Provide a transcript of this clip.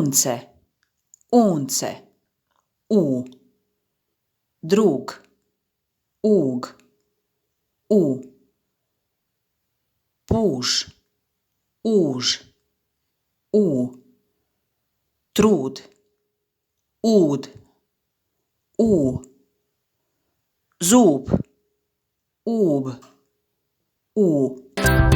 unce, unce, u. Drug, ug, u. Puž, už, u. Trud, ud, u. Zub, ub, u.